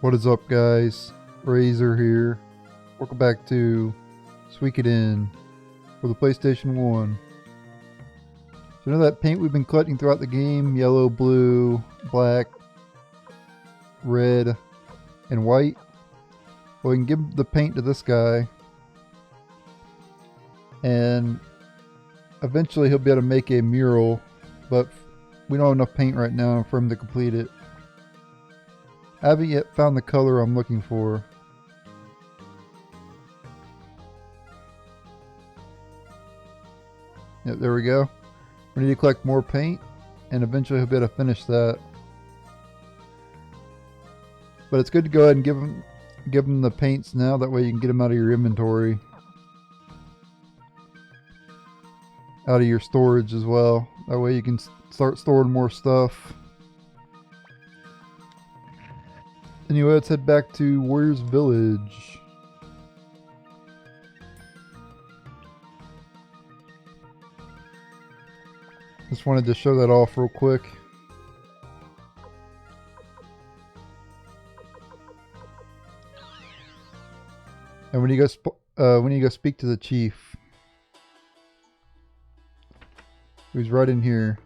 What is up, guys? Razor here. Welcome back to Suikoden for the PlayStation 1. So you know that paint we've been collecting throughout the game? Yellow, blue, black, red, and white? Well, we can give the paint to this guy. And eventually he'll be able to make a mural, but we don't have enough paint right now for him to complete it. I haven't yet found the color I'm looking for. Yep, there we go. We need to collect more paint, and eventually he'll be able to finish that. But it's good to go ahead and give him the paints now. That way you can get them out of your inventory, out of your storage as well. That way you can start storing more stuff. Anyway, let's head back to Warrior's Village. Just wanted to show that off real quick. And when you go speak to the chief, who's right in here,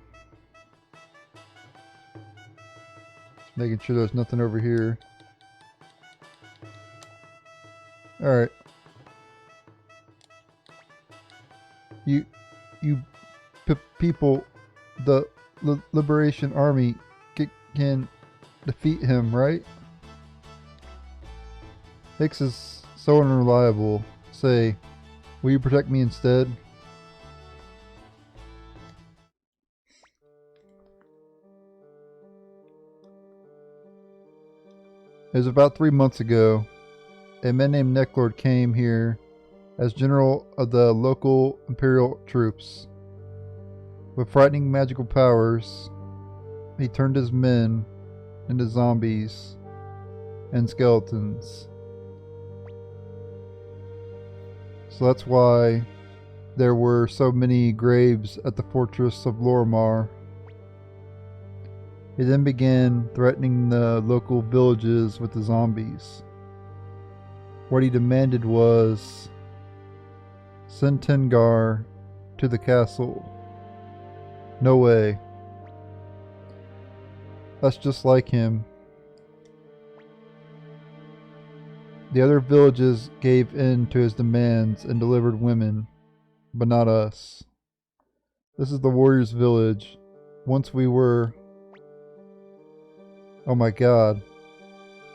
just making sure there's nothing over here. Alright. You people, the Liberation Army can defeat him, right? Hicks is so unreliable. Say, will you protect me instead? It was about 3 months ago. A man named Neclord came here as general of the local imperial troops. With frightening magical powers, he turned his men into zombies and skeletons. So that's why there were so many graves at the fortress of Lorimar. He then began threatening the local villages with the zombies. What he demanded was, send Tengar to the castle. No way. That's just like him. The other villages gave in to his demands and delivered women, but not us. This is the Warrior's Village. Once we were... Oh my god.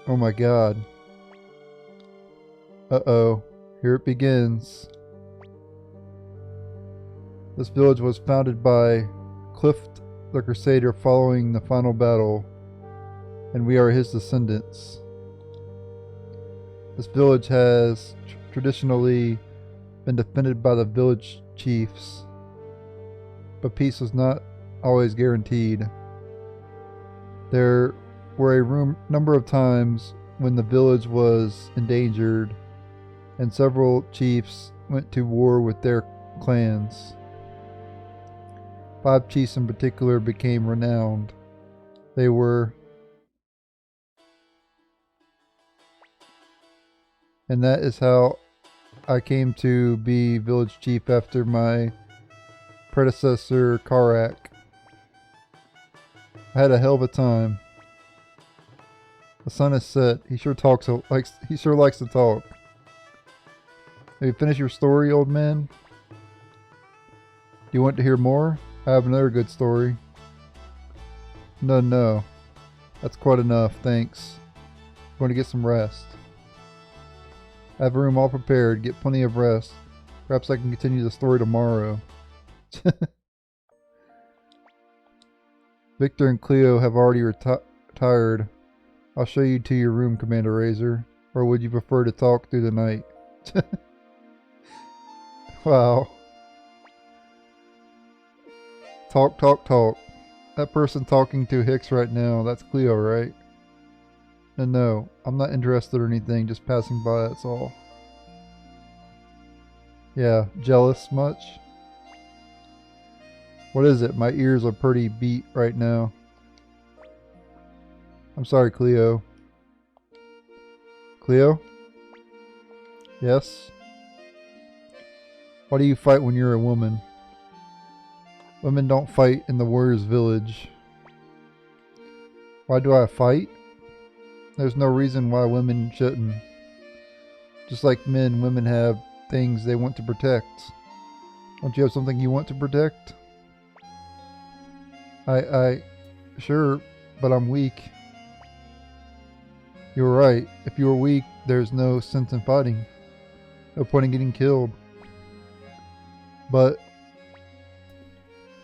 Oh my god. Uh-oh. Here it begins. This village was founded by Clift the Crusader following the final battle, and we are his descendants. This village has traditionally been defended by the village chiefs, but peace was not always guaranteed. There were a number of times when the village was endangered, and several chiefs went to war with their clans. 5 chiefs in particular became renowned. They were... And that is how I came to be village chief after my predecessor, Karak. I had a hell of a time. The sun is set. He sure likes to talk. Have you finished your story, old man? Do you want to hear more? I have another good story. No. That's quite enough, thanks. I'm going to get some rest. I have a room all prepared. Get plenty of rest. Perhaps I can continue the story tomorrow. Victor and Cleo have already retired. I'll show you to your room, Commander Razor. Or would you prefer to talk through the night? Wow. Talk. That person talking to Hicks right now, that's Cleo, right? No, I'm not interested or anything, just passing by, that's all. Yeah, jealous much? What is it? My ears are pretty beat right now. I'm sorry, Cleo. Cleo? Yes? Why do you fight when you're a woman? Women don't fight in the warrior's village. Why do I fight? There's no reason why women shouldn't. Just like men, women have things they want to protect. Don't you have something you want to protect? Sure, but I'm weak. You're right. If you were weak, there's no sense in fighting. No point in getting killed. But,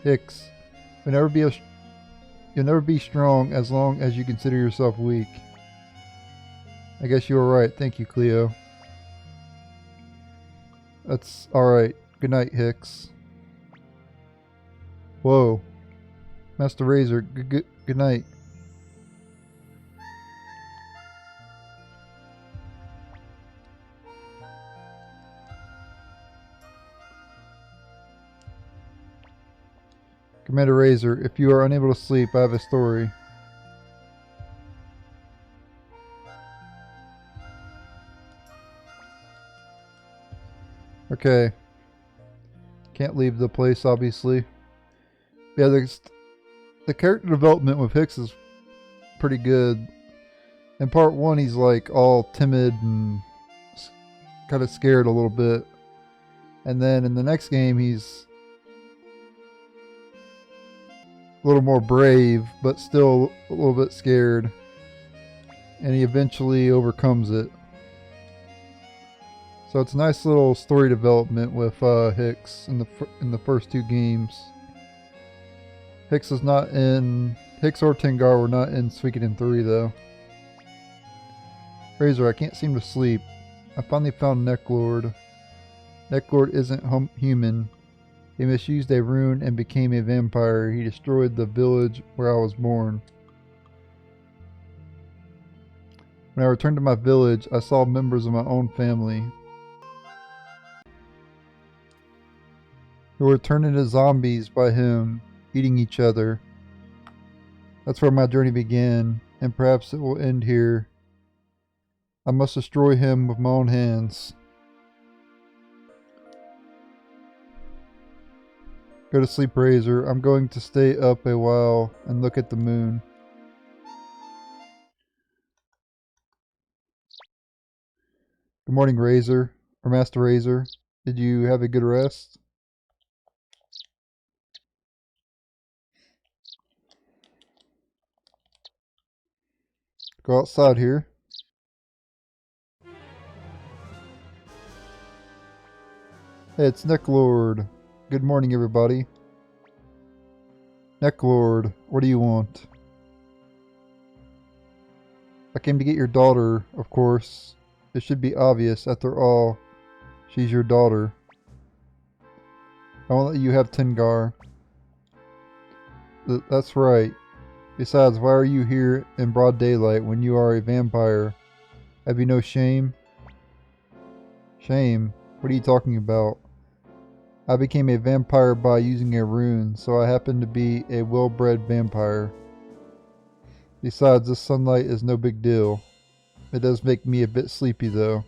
Hicks, you'll never be strong as long as you consider yourself weak. I guess you were right. Thank you, Cleo. That's alright. Good night, Hicks. Whoa. Master Razor, good night. Commander Razor, if you are unable to sleep, I have a story. Okay. Can't leave the place, obviously. Yeah, the character development with Hicks is pretty good. In part 1, he's like all timid and kind of scared a little bit. And then in the next game, he's a little more brave, but still a little bit scared. And he eventually overcomes it. So it's a nice little story development with Hicks in the first 2 games. Hicks or Tengar were not in Suikoden 3 though. Razor, I can't seem to sleep. I finally found Neclord. Neclord isn't human. He misused a rune and became a vampire. He destroyed the village where I was born. When I returned to my village, I saw members of my own family who were turned into zombies by him, eating each other. That's where my journey began, and perhaps it will end here. I must destroy him with my own hands. Go to sleep, Razor. I'm going to stay up a while and look at the moon. Good morning, Razor, or Master Razor. Did you have a good rest? Go outside here. Hey, it's Neclord. Good morning, everybody. Neclord, what do you want? I came to get your daughter, of course. It should be obvious, after all. She's your daughter. I won't let you have Tengar. That's right. Besides, why are you here in broad daylight when you are a vampire? Have you no shame? Shame? What are you talking about? I became a vampire by using a rune, so I happen to be a well-bred vampire. Besides, this sunlight is no big deal. It does make me a bit sleepy, though.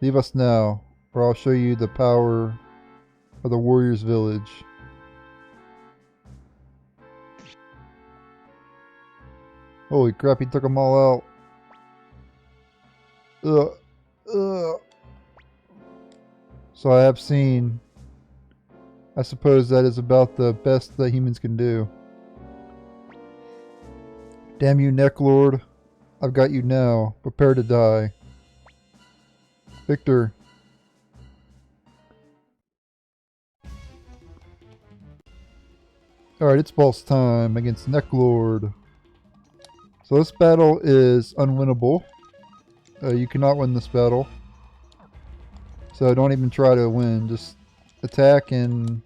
Leave us now, or I'll show you the power of the warrior's village. Holy crap, he took them all out. Ugh. Ugh. So I have seen. I suppose that is about the best that humans can do. Damn you, Neclord. I've got you now. Prepare to die. Victor. Alright, it's boss time against Neclord. So this battle is unwinnable. You cannot win this battle. So don't even try to win. Just attack and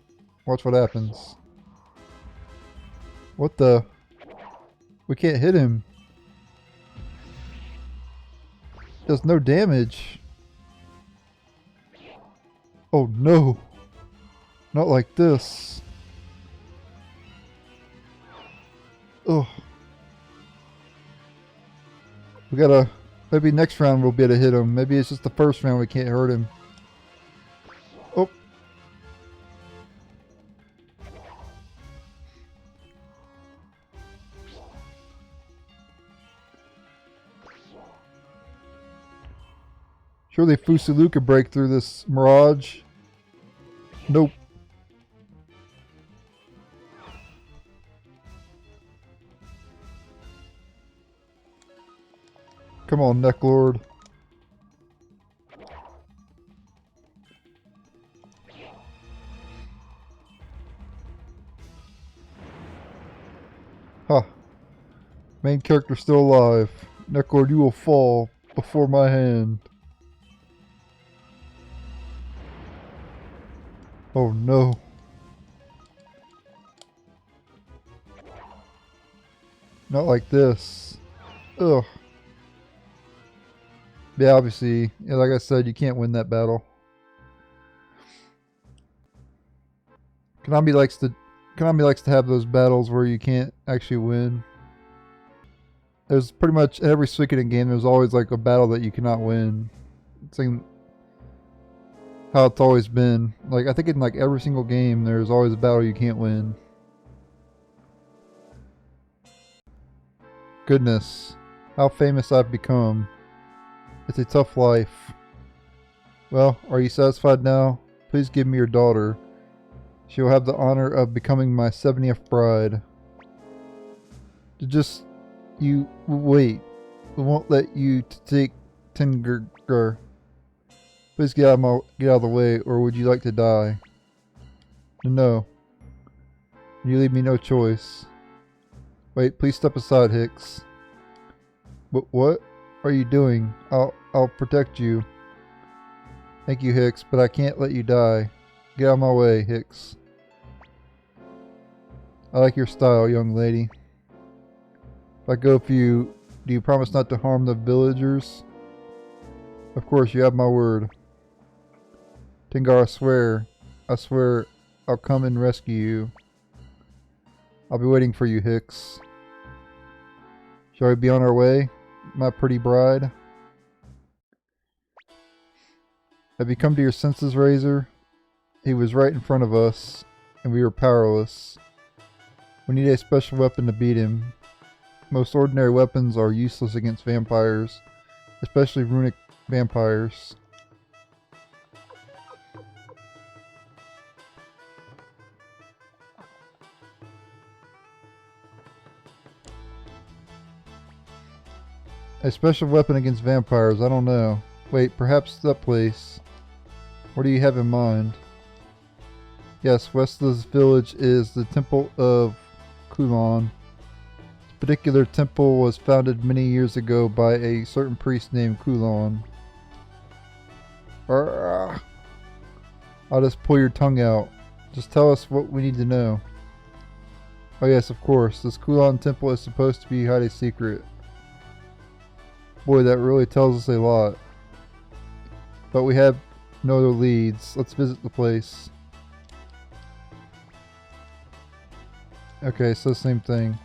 watch what happens. What the? We can't hit him. Does no damage. Oh no. Not like this. Ugh. We gotta Maybe next round we'll be able to hit him. Maybe it's just the first round we can't hurt him. Oh. Surely Fusulu could break through this mirage. Nope. Come on, Neclord. Huh. Main character still alive. Neclord, you will fall before my hand. Oh no. Not like this. Ugh. Yeah, obviously, yeah, like I said, you can't win that battle. Konami likes to have those battles where you can't actually win. There's pretty much every Suikoden game. There's always like a battle that you cannot win. It's like how it's always been. Like I think in like every single game, there's always a battle you can't win. Goodness, how famous I've become. It's a tough life. Well, are you satisfied now? Please give me your daughter. She will have the honor of becoming my 70th bride. Just, you, wait. We won't let you take Tengerger. Please get out of the way, or would you like to die? No. You leave me no choice. Wait, please step aside, Hicks. What are you doing? I'll protect you. Thank you, Hicks, but I can't let you die. Get out of my way, Hicks. I like your style, young lady. If I go for you, do you promise not to harm the villagers? Of course, you have my word. Tengar, I swear I'll come and rescue you. I'll be waiting for you, Hicks. Shall we be on our way, my pretty bride? Have you come to your senses, Razor? He was right in front of us, and we were powerless. We need a special weapon to beat him. Most ordinary weapons are useless against vampires, especially runic vampires. A special weapon against vampires, I don't know. Wait, perhaps that place. What do you have in mind? Yes, west of this village is the Temple of Coulomb. This particular temple was founded many years ago by a certain priest named Coulomb. I'll just pull your tongue out. Just tell us what we need to know. Oh yes, of course. This Coulomb temple is supposed to be highly secret. Boy, that really tells us a lot. But we have no other leads. Let's visit the place. Okay, so same thing.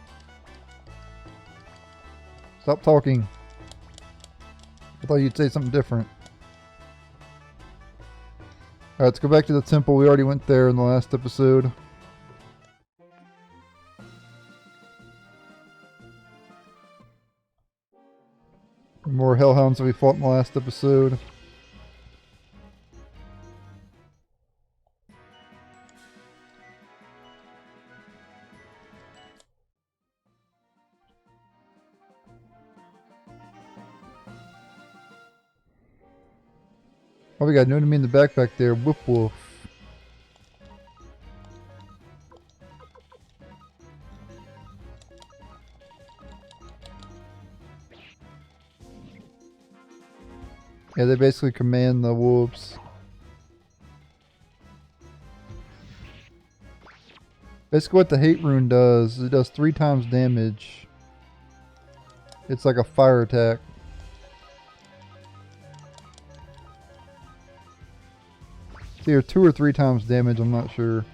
Stop talking. I thought you'd say something different. Alright, let's go back to the temple. We already went there in the last episode. More hellhounds that we fought in the last episode. Oh, we got no enemy in the backpack there. Woof woof. Yeah, they basically command the wolves. Basically what the hate rune does, it does 3 times damage. It's like a fire attack. It's either 2 or 3 times damage, I'm not sure.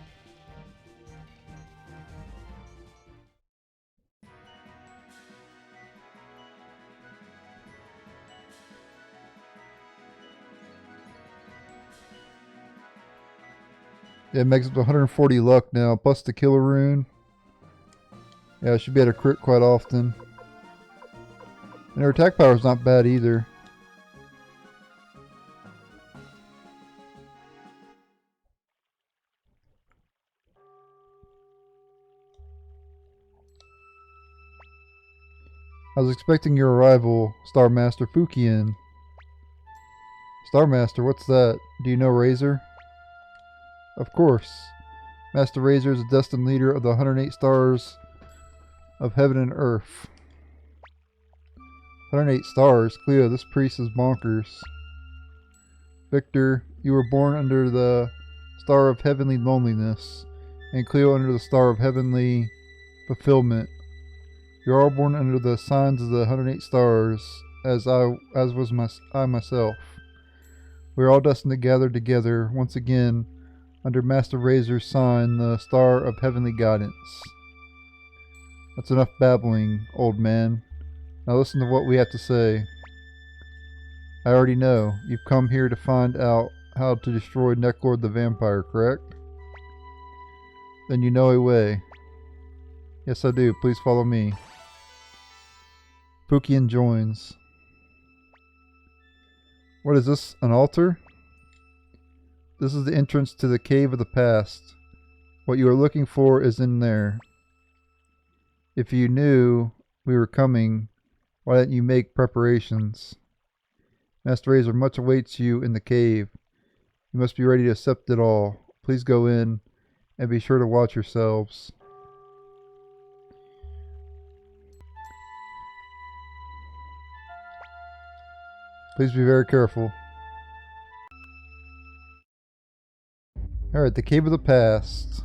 Yeah, it makes up to 140 luck now, plus the killer rune. Yeah, I should be able to crit quite often. And her attack power is not bad either. I was expecting your arrival, Star Master Fukian. Star Master, what's that? Do you know Razor? Of course. Master Razor is the destined leader of the 108 stars of heaven and earth. 108 stars? Cleo, this priest is bonkers. Victor, you were born under the star of heavenly loneliness, and Cleo under the star of heavenly fulfillment. You're all born under the signs of the 108 stars, as was I myself. We are all destined to gather together once again under Master Razor's sign, the star of heavenly guidance. That's enough babbling, old man. Now listen to what we have to say. I already know. You've come here to find out how to destroy Neclord the vampire, correct? Then you know a way. Yes, I do. Please follow me. Fukian joins. What is this? An altar? This is the entrance to the cave of the past. What you are looking for is in there. If you knew we were coming, why didn't you make preparations? Master Razor much awaits you in the cave. You must be ready to accept it all. Please go in, and be sure to watch yourselves. Please be very careful. Alright, the Cave of the Past.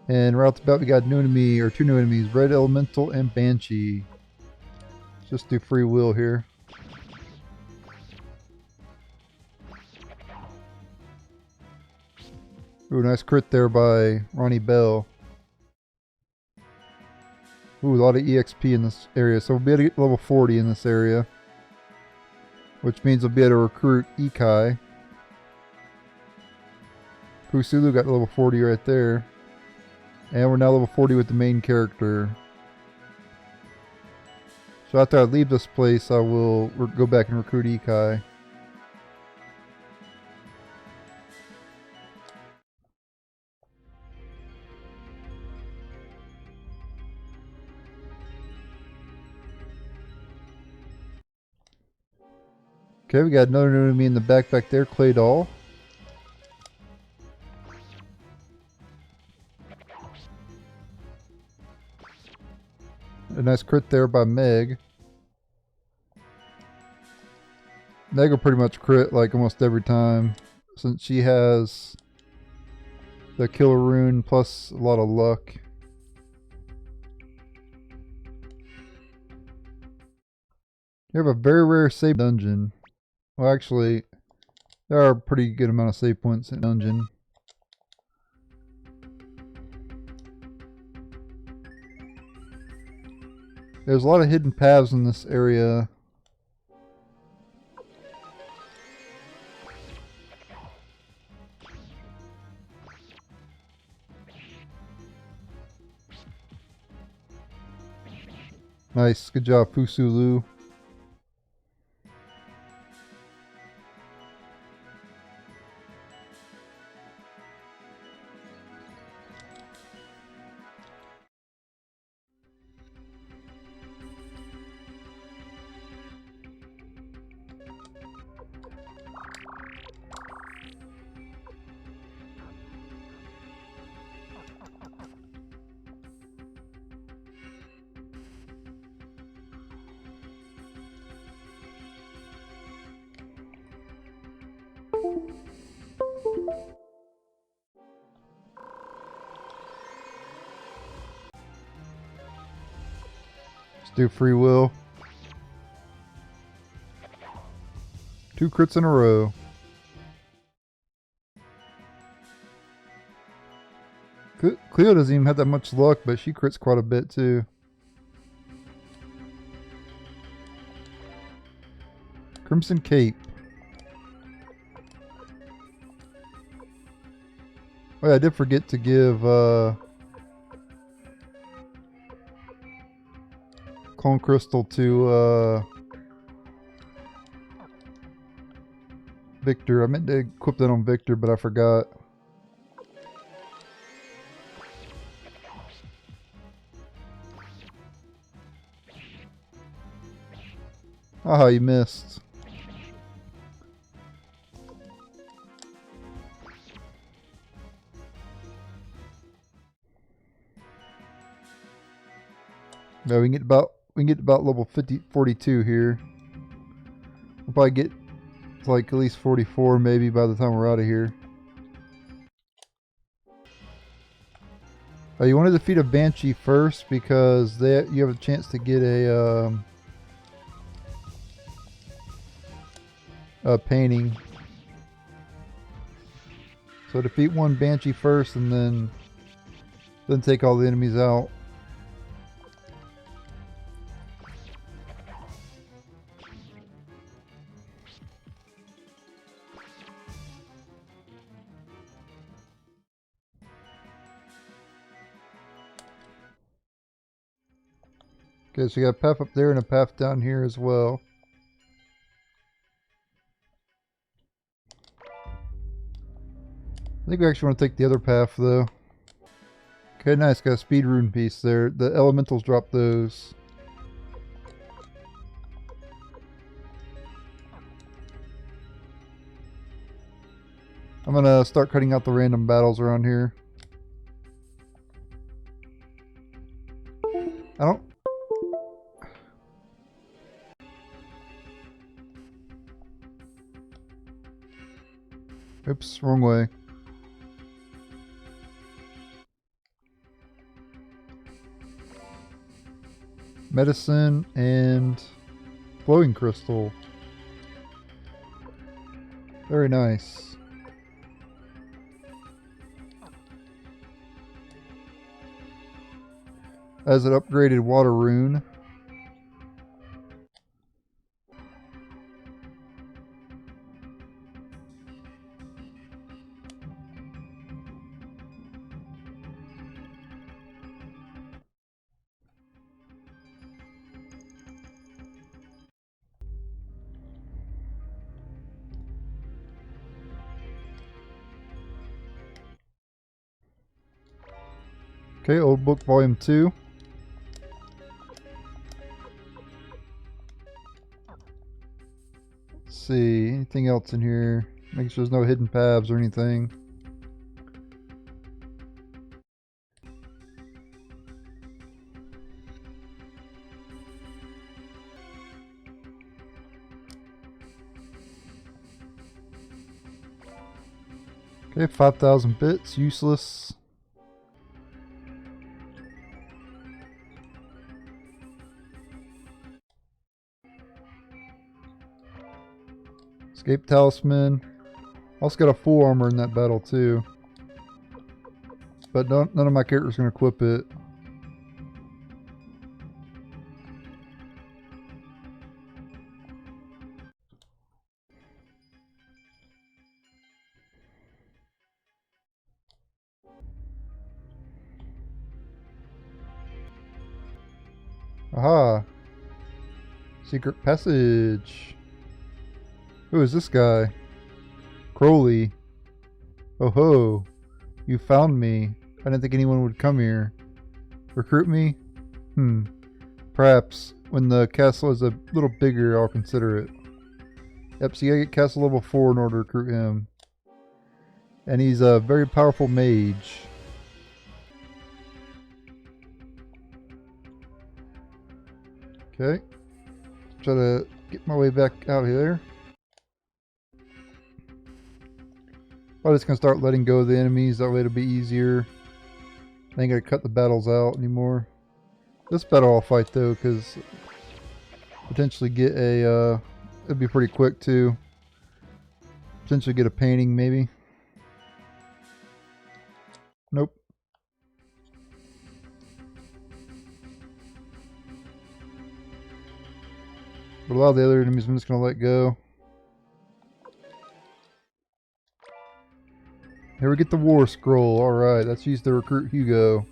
And right off the bat we got new enemy, or two new enemies, Red Elemental and Banshee. Just do free will here. Ooh, nice crit there by Ronnie Bell. Ooh, a lot of EXP in this area. So we'll be able to get level 40 in this area. Which means we'll be able to recruit Ikai. Pusulu got level 40 right there. And we're now level 40 with the main character. So after I leave this place, I will go back and recruit Ikai. Okay, we got another new enemy in the backpack there, Clay Doll. A nice crit there by Meg. Meg will pretty much crit like almost every time, since she has the killer rune plus a lot of luck. You have a very rare save dungeon. Well, actually, there are a pretty good amount of save points in dungeon. There's a lot of hidden paths in this area. Nice, good job, Pusulu. Let's do free will. 2 crits in a row. Cleo doesn't even have that much luck, but she crits quite a bit too. Crimson Cape. yeah, I did forget to give Clone Crystal to Victor. I meant to equip that on Victor, but I forgot. Aha, you missed. No, we can get about level 42 here. We'll probably get to like at least 44 maybe by the time we're out of here. You want to defeat a Banshee first because you have a chance to get a painting. So defeat one Banshee first and then take all the enemies out. Okay, so you got a path up there and a path down here as well. I think we actually want to take the other path though. Okay, nice. Got a speed rune piece there. The elementals drop those. I'm gonna start cutting out the random battles around here. I don't... Oops, wrong way. Medicine and flowing crystal. Very nice. As an upgraded water rune. Okay, Old Book Volume 2. Let's see, anything else in here? Make sure there's no hidden paths or anything. Okay, 5,000 bits, useless. Escape Talisman. Also got a full armor in that battle too. But none of my characters are going to equip it. Aha! Secret passage. Who is this guy? Crowley. Oh ho! You found me. I didn't think anyone would come here. Recruit me? Perhaps when the castle is a little bigger, I'll consider it. Yep, so you gotta get castle level 4 in order to recruit him. And he's a very powerful mage. Okay. Try to get my way back out here. I'm just gonna start letting go of the enemies, that way it'll be easier. I ain't gonna cut the battles out anymore. This battle I'll fight though, because potentially get a, it'd be pretty quick too. Potentially get a painting maybe. Nope. But a lot of the other enemies I'm just gonna let go. Here we get the war scroll. Alright, that's used to recruit Yugioh.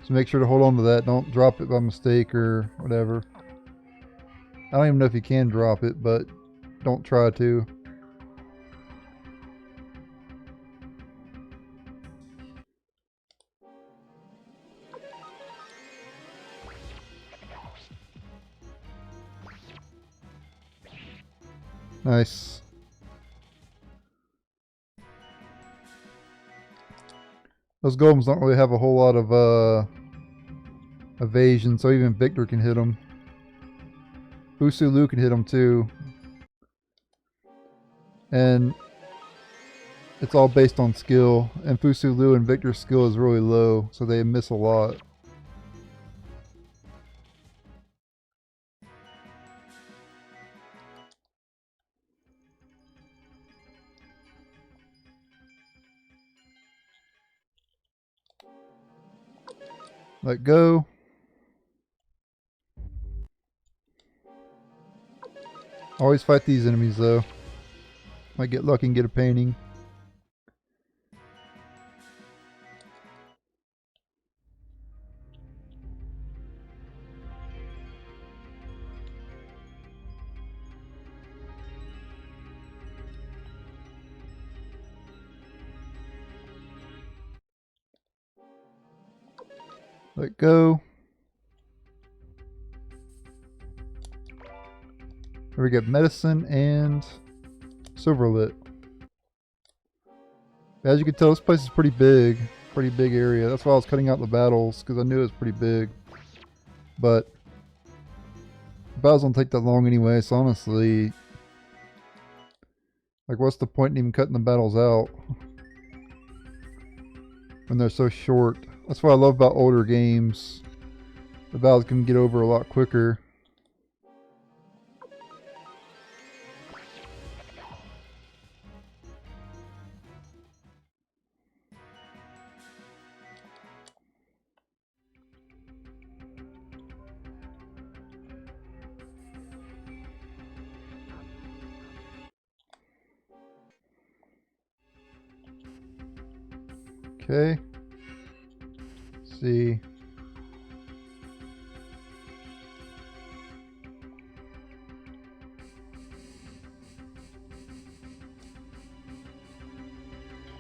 So make sure to hold on to that. Don't drop it by mistake or whatever. I don't even know if you can drop it, but don't try to. Nice. Those golems don't really have a whole lot of evasion, so even Victor can hit them. Fusu Lu can hit them too. And it's all based on skill. And Fusu Lu and Victor's skill is really low, so they miss a lot. Let go. Always fight these enemies though. Might get lucky and get a painting. Let go. Here we get medicine and silverlit. As you can tell, this place is pretty big area. That's why I was cutting out the battles, because I knew it was pretty big. But the battles don't take that long anyway, so honestly, like, what's the point in even cutting the battles out when they're so short? That's what I love about older games. The battles can get over a lot quicker. Okay. Let's see.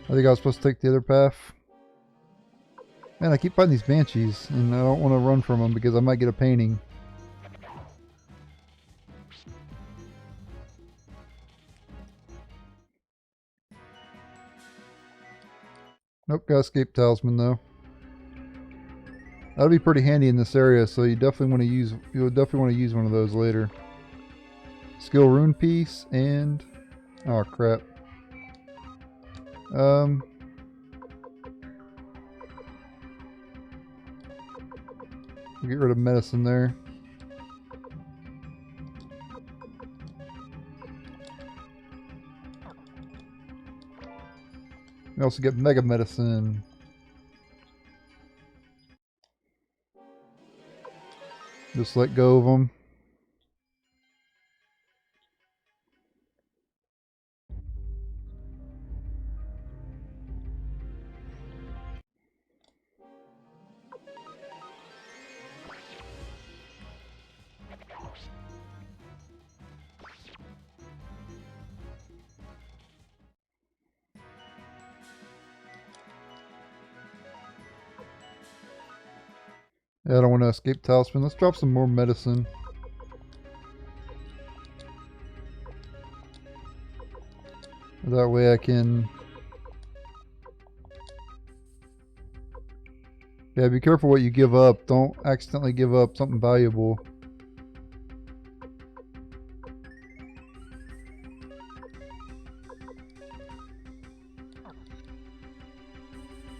I think I was supposed to take the other path. Man, I keep finding these banshees, and I don't want to run from them because I might get a painting. Nope, got escape talisman though. That'll be pretty handy in this area, so you'll definitely want to use one of those later. Skill rune piece and oh crap. We'll get rid of medicine there. We also get mega medicine. Just let go of them. Yeah, I don't want to escape talisman. Let's drop some more medicine. That way I can... Yeah, be careful what you give up. Don't accidentally give up something valuable.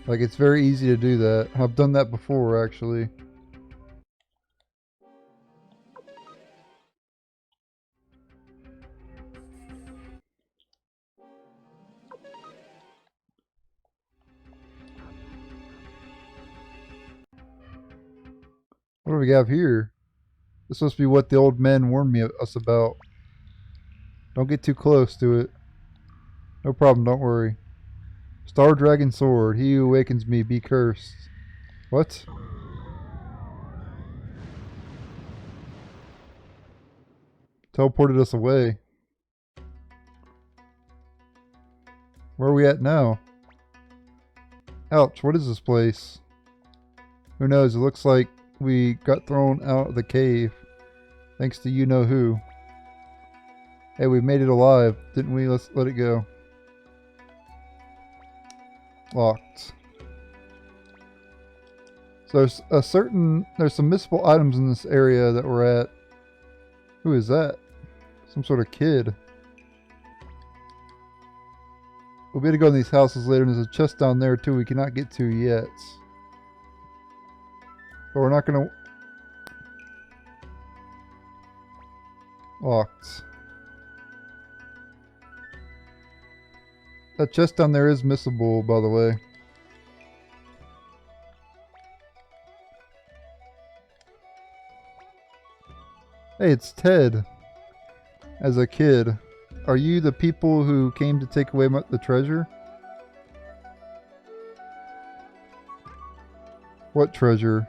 Like, it's very easy to do that. I've done that before, actually. What do we have here? This is supposed to be what the old men warned us about. Don't get too close to it. No problem, don't worry. Star Dragon Sword. He who awakens me be cursed. What? Teleported us away. Where are we at now? Ouch, what is this place? Who knows, it looks like we got thrown out of the cave. Thanks to you-know-who. Hey, we made it alive, didn't we? Let's let it go. Locked. So there's there's some missable items in this area that we're at. Who is that? Some sort of kid. We'll be able to go in these houses later, and there's a chest down there too we cannot get to yet. But we're not gonna... Locked. That chest down there is missable, by the way. Hey, it's Ted. As a kid. Are you the people who came to take away the treasure? What treasure?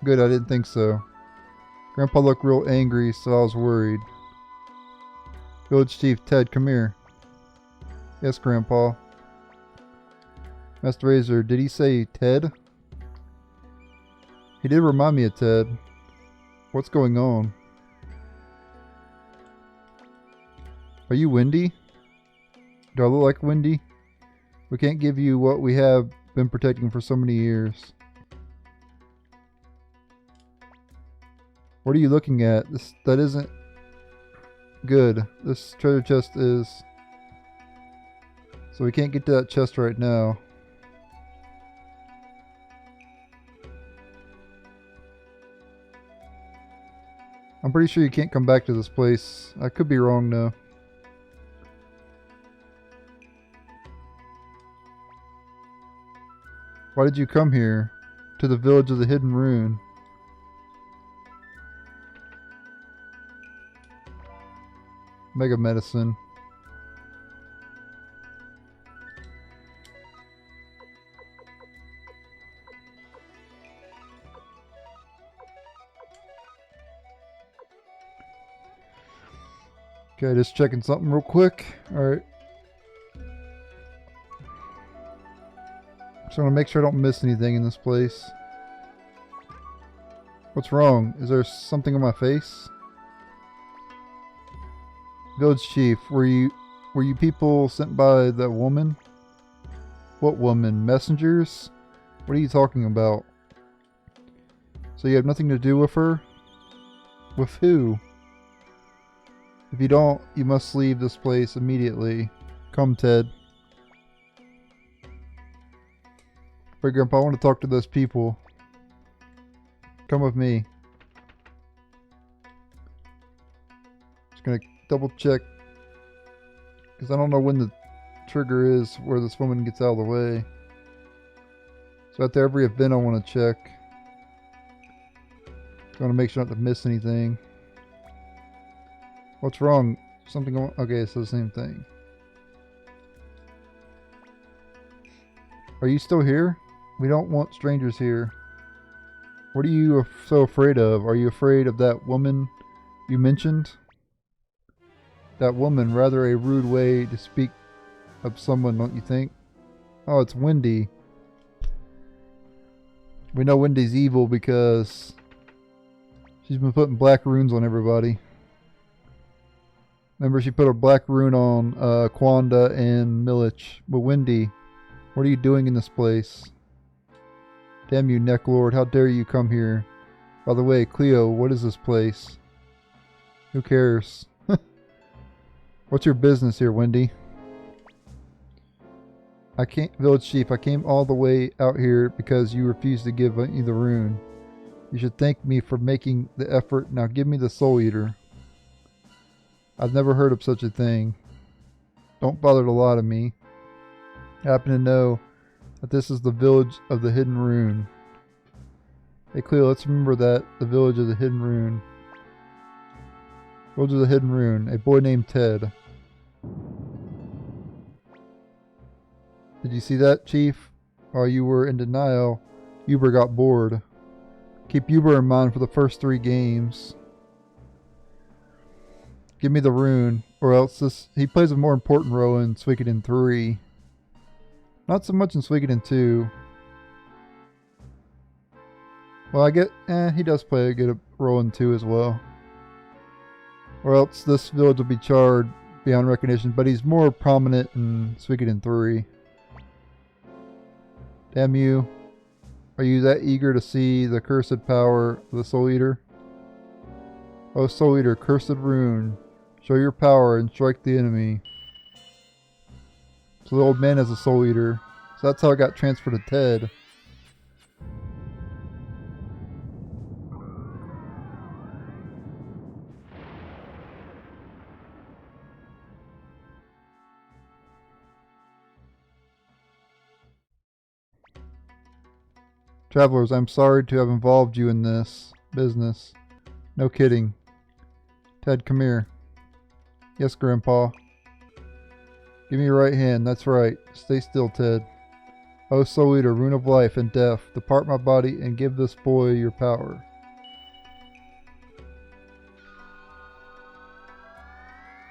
Good, I didn't think so. Grandpa looked real angry, so I was worried. Village Chief, Ted, come here. Yes, Grandpa. Master Razor, did he say Ted? He did remind me of Ted. What's going on? Are you Wendy? Do I look like Wendy? We can't give you what we have been protecting for so many years. What are you looking at? That isn't good. This treasure chest is... So we can't get to that chest right now. I'm pretty sure you can't come back to this place. I could be wrong though. Why did you come here? To the village of the Hidden Rune. Mega Medicine. Okay, just checking something real quick. Alright. Just want to make sure I don't miss anything in this place. What's wrong? Is there something on my face? Village Chief, were you people sent by that woman? What woman? Messengers? What are you talking about? So you have nothing to do with her? With who? If you don't, you must leave this place immediately. Come, Ted. Wait, Grandpa, I want to talk to those people. Come with me. Just gonna double check. Because I don't know when the trigger is where this woman gets out of the way. So after every event I want to check. I want to make sure not to miss anything. What's wrong? Something going... Okay, it's the same thing. Are you still here? We don't want strangers here. What are you so afraid of? Are you afraid of that woman you mentioned? That woman, rather a rude way to speak of someone, don't you think? Oh, it's Wendy. We know Wendy's evil because she's been putting black runes on everybody. Remember, she put a black rune on Quanda and Milich. But Wendy, what are you doing in this place? Damn you, Neclord, how dare you come here? By the way, Cleo, what is this place? Who cares? What's your business here, Wendy? Village Chief, I came all the way out here because you refused to give me the rune. You should thank me for making the effort. Now give me the Soul Eater. I've never heard of such a thing. Don't bother to lie to me. I happen to know that this is the village of the Hidden Rune. Hey Cleo, let's remember that. The village of the Hidden Rune. Village of the Hidden Rune. A boy named Ted. Did you see that, Chief? While you were in denial, Uber got bored. Keep Uber in mind for the first 3 games. Give me the rune, or else he plays a more important role in Suikoden 3. Not so much in Suikoden 2. Well, he does play a good role in 2 as well. Or else this village will be charred beyond recognition, but he's more prominent in Suikoden 3. Damn you. Are you that eager to see the cursed power of the Soul Eater? Oh Soul Eater, cursed rune. Show your power and strike the enemy. So the old man is a Soul Eater. So that's how it got transferred to Ted. Travelers, I'm sorry to have involved you in this business. No kidding. Ted, come here. Yes, Grandpa. Give me your right hand. That's right. Stay still, Ted. O Soul Eater, rune of life and death, depart my body and give this boy your power.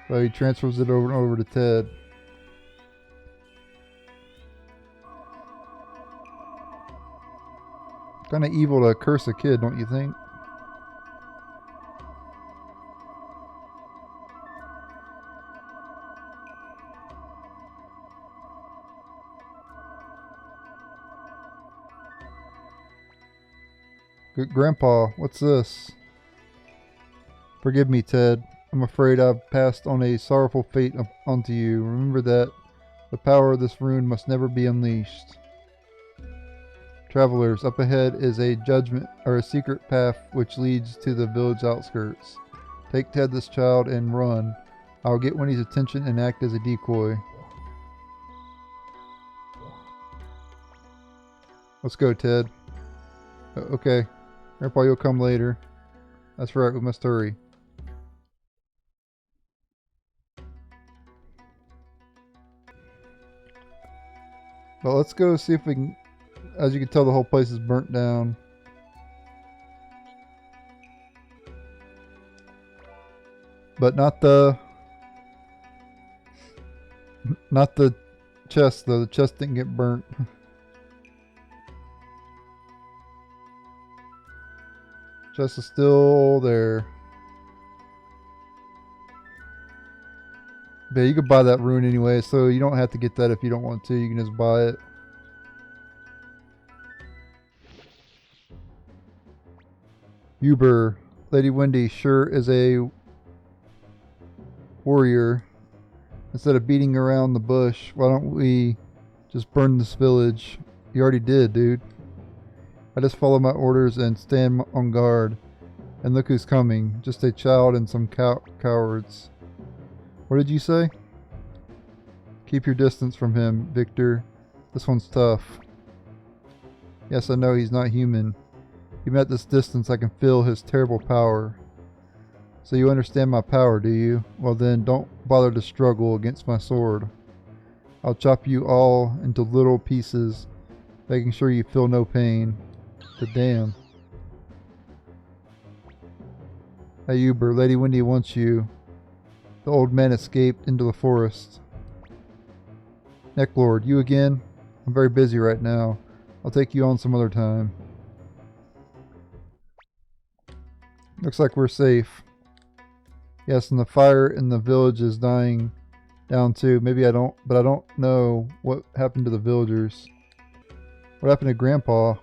So he transfers it over to Ted. Kind of evil to curse a kid, don't you think? Good Grandpa, what's this? Forgive me, Ted. I'm afraid I've passed on a sorrowful fate onto you. Remember that the power of this rune must never be unleashed. Travelers, up ahead is a judgment or a secret path which leads to the village outskirts. Take Ted, this child, and run. I'll get Winnie's attention and act as a decoy. Let's go, Ted. Okay. Grandpa, you'll come later. That's right, we must hurry. Well, let's go see if we can... As you can tell, the whole place is burnt down. But not the... Not the chest, though. The chest didn't get burnt. Chest is still there. But you could buy that rune anyway, so you don't have to get that if you don't want to. You can just buy it. Uber, Lady Wendy sure is a warrior. Instead of beating around the bush, why don't we just burn this village? You already did, dude. I just follow my orders and stand on guard. And look who's coming. Just a child and some cowards. What did you say? Keep your distance from him, Victor. This one's tough. Yes, I know he's not human. Even at this distance, I can feel his terrible power. So you understand my power, do you? Well then, don't bother to struggle against my sword. I'll chop you all into little pieces, making sure you feel no pain. But damn. Hey Uber, Lady Wendy wants you. The old man escaped into the forest. Neclord, you again? I'm very busy right now. I'll take you on some other time. Looks like we're safe. Yes, and the fire in the village is dying down too. Maybe I don't, but I don't know what happened to the villagers. What happened to Grandpa?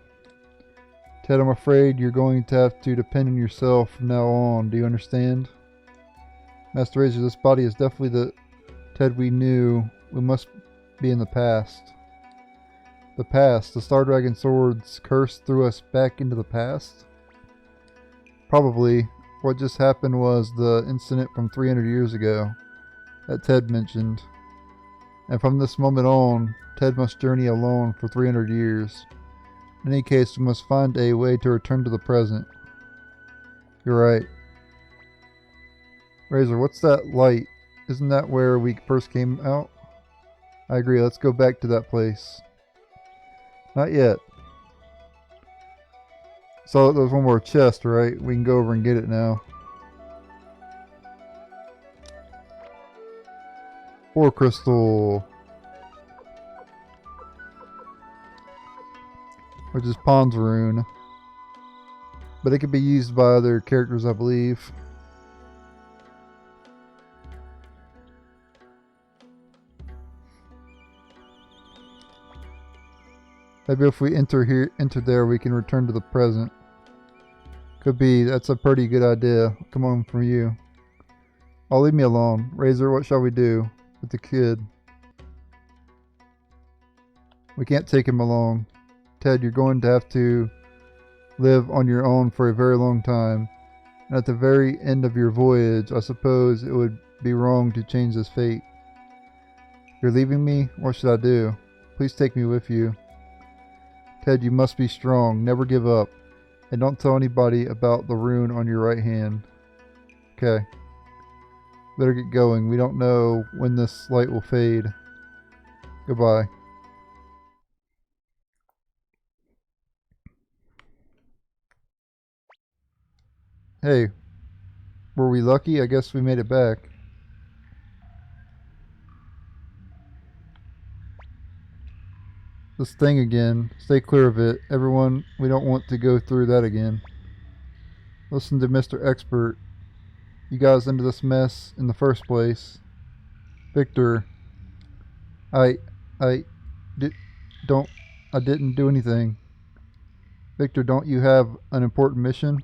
Ted, I'm afraid you're going to have to depend on yourself from now on. Do you understand? Master Razor, this body is definitely the Ted we knew. We must be in the past. The past? The Star Dragon Sword's curse threw us back into the past? Probably. What just happened was the incident from 300 years ago that Ted mentioned. And from this moment on, Ted must journey alone for 300 years. In any case, we must find a way to return to the present. You're right. Razor, what's that light? Isn't that where we first came out? I agree. Let's go back to that place. Not yet. So there's one more chest, right? We can go over and get it now. Ore crystal. Which is Pond's rune. But it can be used by other characters, I believe. Maybe if we enter there, we can return to the present. Could be. That's a pretty good idea. Come on from you. Oh, leave me alone. Razor, what shall we do with the kid? We can't take him along. Ted, you're going to have to live on your own for a very long time. And at the very end of your voyage, I suppose it would be wrong to change this fate. You're leaving me? What should I do? Please take me with you. Ted, you must be strong. Never give up. And don't tell anybody about the rune on your right hand. Okay. Better get going. We don't know when this light will fade. Goodbye. Hey. Were we lucky? I guess we made it back. This thing again. Stay clear of it. Everyone, we don't want to go through that again. Listen to Mr. Expert. You got us into this mess in the first place. Victor. I didn't do anything. Victor, don't you have an important mission?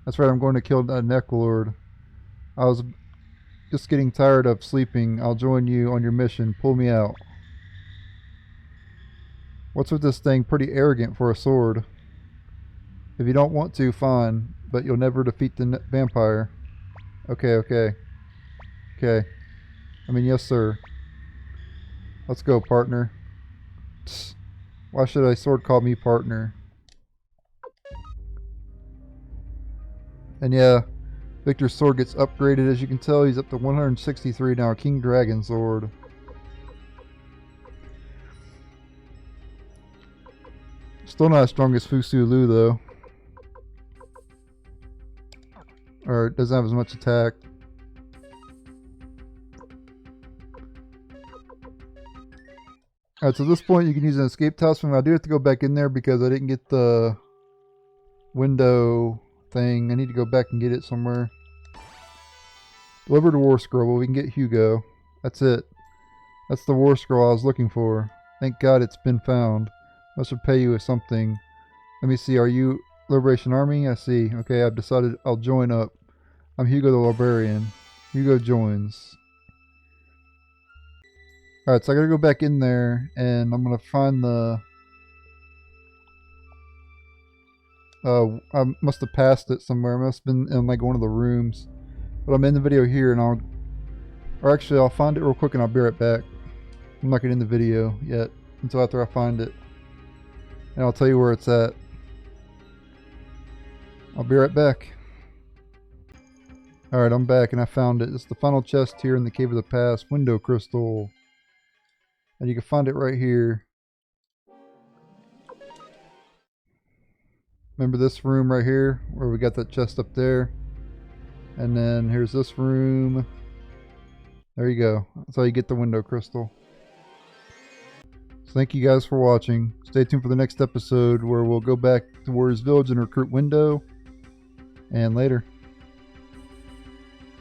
That's right, I'm going to kill that Neclord. I was just getting tired of sleeping. I'll join you on your mission. Pull me out. What's with this thing? Pretty arrogant for a sword. If you don't want to, fine. But you'll never defeat the vampire. Okay, okay. Okay. I mean, yes, sir. Let's go, partner. Psst. Why should a sword call me partner? And yeah, Victor's sword gets upgraded. As you can tell, he's up to 163 now. King Dragon sword. Still not as strong as Fusulu though. Or it doesn't have as much attack. Alright, so at this point you can use an escape talisman. I do have to go back in there because I didn't get the window thing. I need to go back and get it somewhere. Deliver the War Scroll. Well, we can get Yugioh. That's it. That's the War Scroll I was looking for. Thank God it's been found. Must repay you with something. Let me see. Are you Liberation Army? I see. Okay, I've decided I'll join up. I'm Yugioh the Librarian. Yugioh joins. Alright, so I gotta go back in there and I'm gonna find the... I must have passed it somewhere. I must have been in like one of the rooms. But I'm in the video here and I'll... Or actually, I'll find it real quick and I'll be right back. I'm not getting in the video yet until after I find it. And I'll tell you where it's at. I'll be right back. Alright, I'm back and I found it. It's the final chest here in the Cave of the Past. Window crystal. And you can find it right here. Remember this room right here? Where we got that chest up there. And then here's this room. There you go. That's how you get the window crystal. So thank you guys for watching. Stay tuned for the next episode where we'll go back to Warrior's Village and recruit Window. And later.